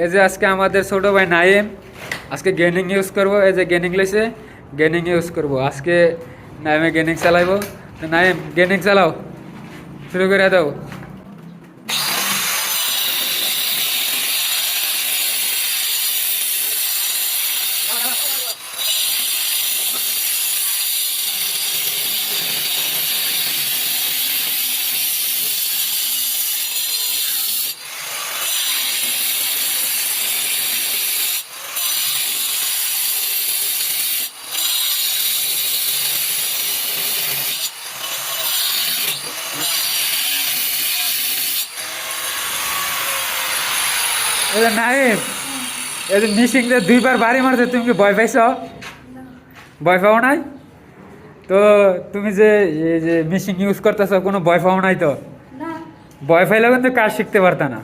এই যে আজকে আমাদের ছোট ভাই নাইম আজকে গেমিং ইউজ করব। এই যে গেমিং লেছে, গেমিং ইউজ করব আজকে। নাইমে গেমিং চালাইবো। তো নাইম গেমিং চালাও, শুরু করে দাও। এই যে নাইম, এই যে মিশিং যে দুইবার বাড়ি মারছে, তুমি কি ভয় পাইছ? ভয় পাও নাই? তো তুমি যে এই যে মিশিং ইউজ করতেছ, কোনো ভয় পাও নাই তো? ভয় পাইলে কিন্তু কাজ শিখতে পারতা না।